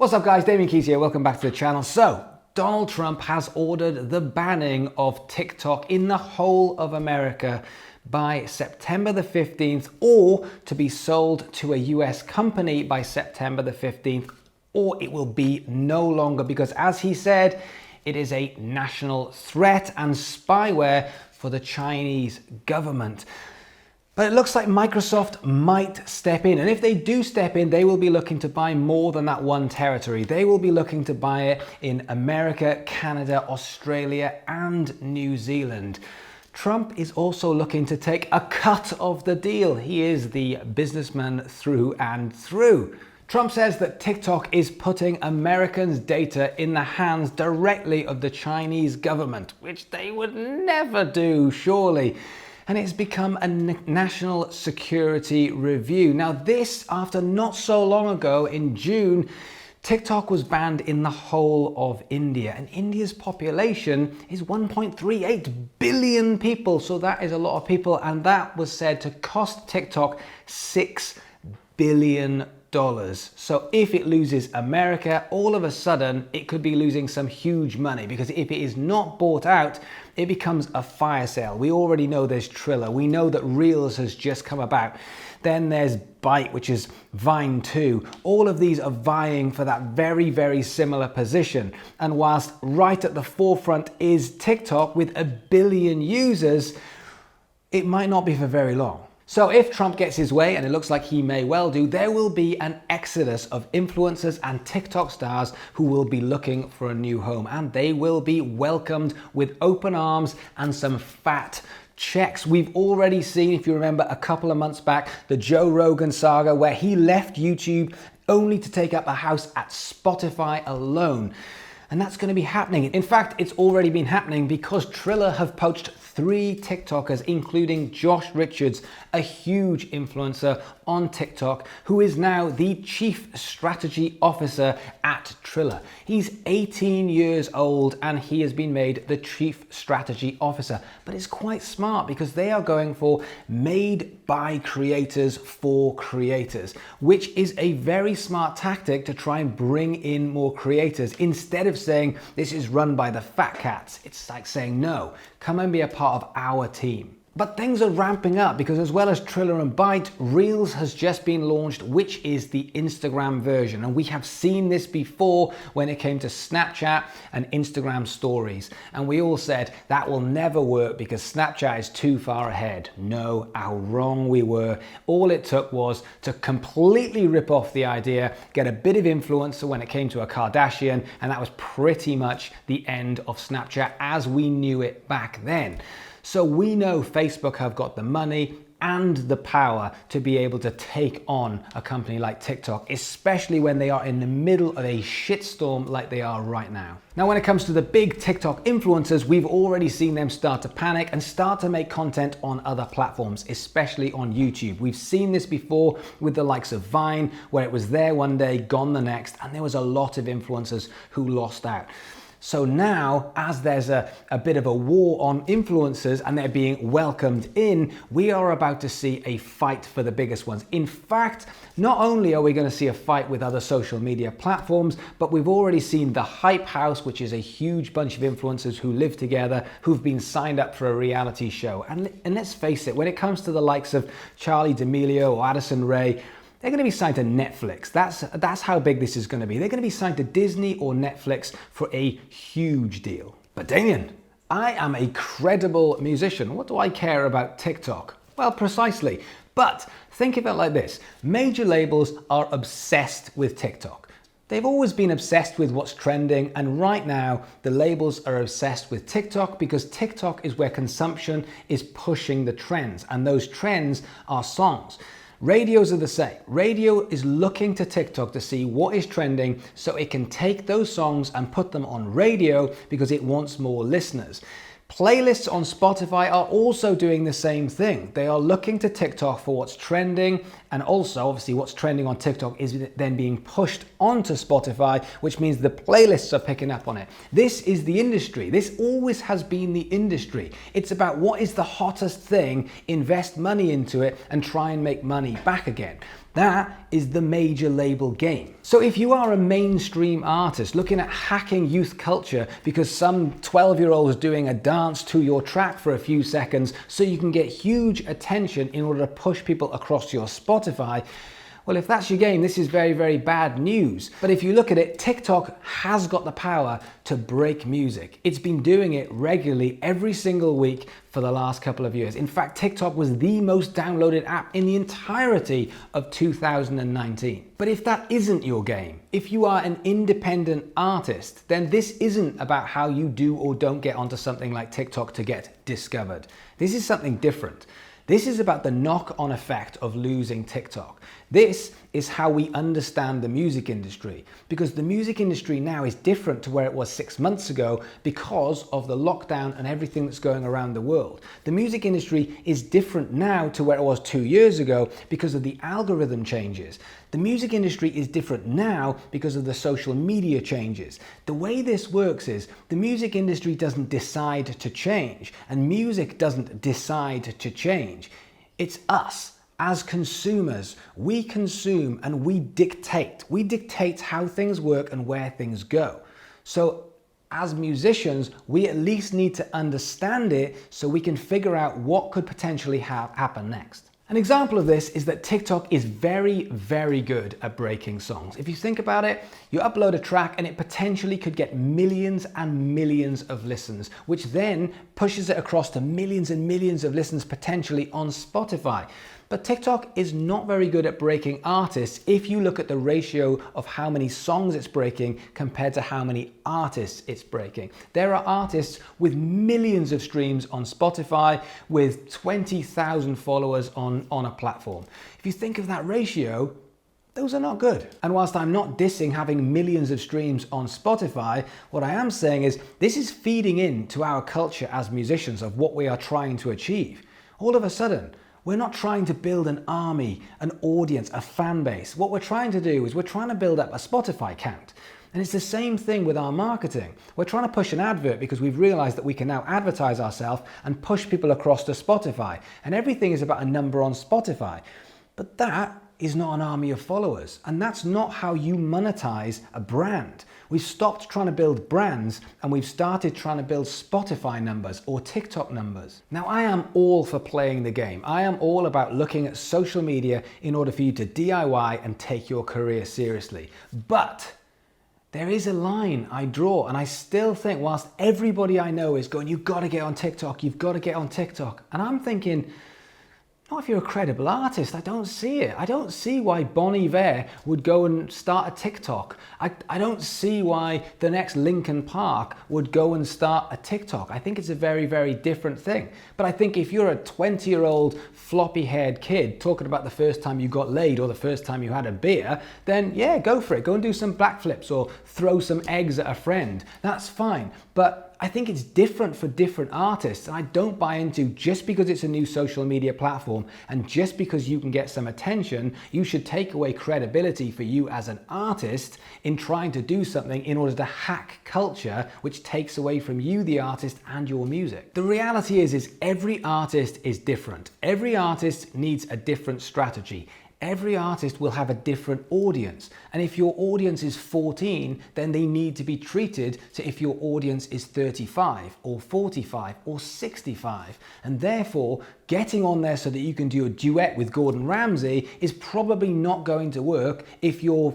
What's up guys, Damian Keyes here, welcome back to the channel. So, Donald Trump has ordered the banning of TikTok in the whole of America by September the 15th, or to be sold to a US company by September the 15th, or it will be no longer, because as he said, it is a national threat and spyware for the Chinese government. But it looks like Microsoft might step in. And if they do step in, they will be looking to buy more than that one territory. They will be looking to buy it in America, Canada, Australia, and New Zealand. Trump is also looking to take a cut of the deal. He is the businessman through and through. Trump says that TikTok is putting Americans' data in the hands directly of the Chinese government, which they would never do, surely. And it's become a national security review. Now this, after not so long ago in June, TikTok was banned in the whole of India, and India's population is 1.38 billion people. So that is a lot of people, and that was said to cost TikTok $6 billion. So if it loses America, all of a sudden it could be losing some huge money, because if it is not bought out, it becomes a fire sale. We already know there's Triller. We know that Reels has just come about. Then there's Byte, which is Vine 2. All of these are vying for that very, very similar position. And whilst right at the forefront is TikTok with 1 billion users, it might not be for very long. So if Trump gets his way, and it looks like he may well do, there will be an exodus of influencers and TikTok stars who will be looking for a new home, and they will be welcomed with open arms and some fat checks. We've already seen, if you remember a couple of months back, the Joe Rogan saga, where he left YouTube only to take up a house at Spotify alone. And that's going to be happening. In fact, it's already been happening, because Triller have poached 3 TikTokers, including Josh Richards, a huge influencer on TikTok, who is now the Chief Strategy Officer at Triller. He's 18 years old and he has been made the Chief Strategy Officer. But it's quite smart, because they are going for made by creators for creators, which is a very smart tactic to try and bring in more creators. Instead of saying this is run by the fat cats, it's like saying, no, come and be a part of our team. But things are ramping up, because as well as Triller and Byte, Reels has just been launched, which is the Instagram version. And we have seen this before when it came to Snapchat and Instagram stories. And we all said that will never work because Snapchat is too far ahead. No, how wrong we were. All it took was to completely rip off the idea, get a bit of influencer when it came to a Kardashian, and that was pretty much the end of Snapchat as we knew it back then. So we know Facebook have got the money and the power to be able to take on a company like TikTok, especially when they are in the middle of a shitstorm like they are right now. Now, when it comes to the big TikTok influencers, we've already seen them start to panic and start to make content on other platforms, especially on YouTube. We've seen this before with the likes of Vine, where it was there one day, gone the next, and there was a lot of influencers who lost out. So now, as there's a bit of a war on influencers and they're being welcomed in, we are about to see a fight for the biggest ones. In fact, not only are we going to see a fight with other social media platforms, but we've already seen the Hype House, which is a huge bunch of influencers who live together, who've been signed up for a reality show. And let's face it, when it comes to the likes of Charli D'Amelio or Addison Rae, they're going to be signed to Netflix. That's how big this is going to be. They're going to be signed to Disney or Netflix for a huge deal. But Damian, I am a credible musician. What do I care about TikTok? Well, precisely. But think of it like this. Major labels are obsessed with TikTok. They've always been obsessed with what's trending, and right now the labels are obsessed with TikTok, because TikTok is where consumption is pushing the trends, and those trends are songs. Radios are the same. Radio is looking to TikTok to see what is trending so it can take those songs and put them on radio, because it wants more listeners. Playlists on Spotify are also doing the same thing. They are looking to TikTok for what's trending, and also obviously what's trending on TikTok is then being pushed onto Spotify, which means the playlists are picking up on it. This is the industry. This always has been the industry. It's about what is the hottest thing, invest money into it and try and make money back again. That is the major label game. So if you are a mainstream artist looking at hacking youth culture because some 12-year-old is doing a dance to your track for a few seconds so you can get huge attention in order to push people across your Spotify, well, if that's your game, this is very, very bad news. But if you look at it, TikTok has got the power to break music. It's been doing it regularly every single week for the last couple of years. In fact, TikTok was the most downloaded app in the entirety of 2019. But if that isn't your game, if you are an independent artist, then this isn't about how you do or don't get onto something like TikTok to get discovered. This is something different. This is about the knock-on effect of losing TikTok. This is how we understand the music industry, because the music industry now is different to where it was 6 months ago because of the lockdown and everything that's going around the world. The music industry is different now to where it was 2 years ago because of the algorithm changes. The music industry is different now because of the social media changes. The way this works is the music industry doesn't decide to change, and music doesn't decide to change. It's us. As consumers, we consume and we dictate. We dictate how things work and where things go. So as musicians, we at least need to understand it so we can figure out what could potentially happen next. An example of this is that TikTok is very, very good at breaking songs. If you think about it, you upload a track and it potentially could get millions and millions of listens, which then pushes it across to millions and millions of listens potentially on Spotify. But TikTok is not very good at breaking artists if you look at the ratio of how many songs it's breaking compared to how many artists it's breaking. There are artists with millions of streams on Spotify with 20,000 followers on a platform. If you think of that ratio, those are not good. And whilst I'm not dissing having millions of streams on Spotify, what I am saying is this is feeding into our culture as musicians of what we are trying to achieve. All of a sudden, we're not trying to build an army, an audience, a fan base. What we're trying to do is we're trying to build up a Spotify count. And it's the same thing with our marketing. We're trying to push an advert because we've realized that we can now advertise ourselves and push people across to Spotify. And everything is about a number on Spotify. But that is not an army of followers. And that's not how you monetize a brand. We've stopped trying to build brands and we've started trying to build Spotify numbers or TikTok numbers. Now, I am all for playing the game. I am all about looking at social media in order for you to DIY and take your career seriously. But there is a line I draw, and I still think whilst everybody I know is going, you've got to get on TikTok, you've got to get on TikTok. And I'm thinking, not if you're a credible artist. I don't see it. I don't see why Bon Iver would go and start a TikTok. I don't see why the next Linkin Park would go and start a TikTok. I think it's a very, very different thing. But I think if you're a 20-year-old floppy-haired kid talking about the first time you got laid or the first time you had a beer, then yeah, go for it. Go and do some backflips or throw some eggs at a friend. That's fine. But I think it's different for different artists, and I don't buy into just because it's a new social media platform and just because you can get some attention, you should take away credibility for you as an artist in trying to do something in order to hack culture, which takes away from you, the artist, and your music. The reality is every artist is different. Every artist needs a different strategy. Every artist will have a different audience. And if your audience is 14, then they need to be treated to if your audience is 35 or 45 or 65. And therefore, getting on there so that you can do a duet with Gordon Ramsay is probably not going to work if you're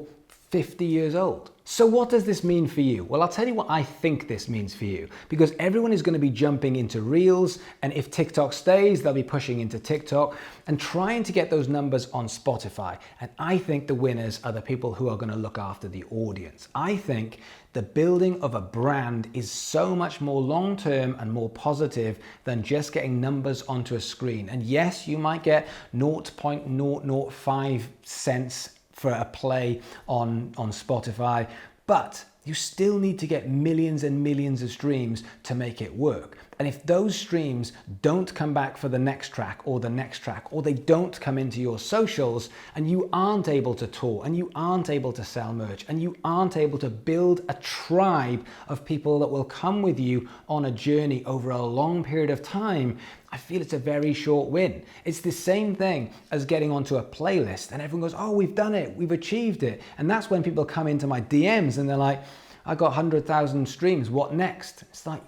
50 years old. So what does this mean for you? Well, I'll tell you what I think this means for you, because everyone is going to be jumping into Reels, and if TikTok stays, they'll be pushing into TikTok and trying to get those numbers on Spotify. And I think the winners are the people who are going to look after the audience. I think the building of a brand is so much more long-term and more positive than just getting numbers onto a screen. And yes, you might get 0.005 cents for a play on Spotify, but you still need to get millions and millions of streams to make it work. And if those streams don't come back for the next track, or they don't come into your socials, and you aren't able to tour, and you aren't able to sell merch, and you aren't able to build a tribe of people that will come with you on a journey over a long period of time, I feel it's a very short win. It's the same thing as getting onto a playlist and everyone goes, oh, we've done it, we've achieved it. And that's when people come into my DMs and they're like, I got 100,000 streams, what next? It's like,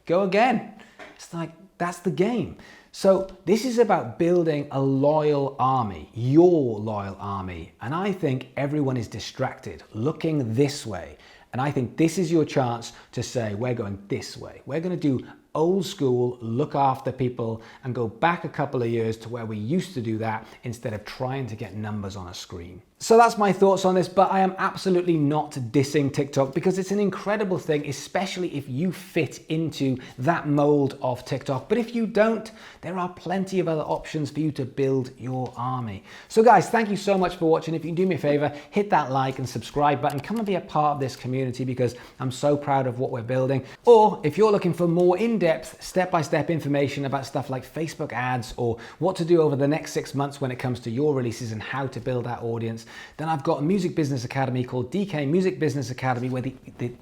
go again. It's like, that's the game. So this is about building a loyal army, your loyal army. And I think everyone is distracted, looking this way. And I think this is your chance to say, we're going this way. We're going to do old school, look after people, and go back a couple of years to where we used to do that instead of trying to get numbers on a screen. So that's my thoughts on this, but I am absolutely not dissing TikTok because it's an incredible thing, especially if you fit into that mold of TikTok. But if you don't, there are plenty of other options for you to build your army. So guys, thank you so much for watching. If you can do me a favor, hit that like and subscribe button. Come and be a part of this community because I'm so proud of what we're building. Or if you're looking for more in-depth, step-by-step information about stuff like Facebook ads or what to do over the next 6 months when it comes to your releases and how to build that audience, then I've got a music business academy called DK Music Business Academy, where the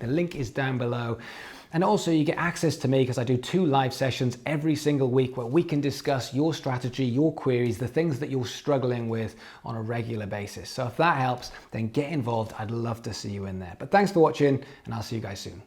link is down below. And also you get access to me because I do 2 live sessions every single week where we can discuss your strategy, your queries, the things that you're struggling with on a regular basis. So if that helps, then get involved. I'd love to see you in there. But thanks for watching, and I'll see you guys soon.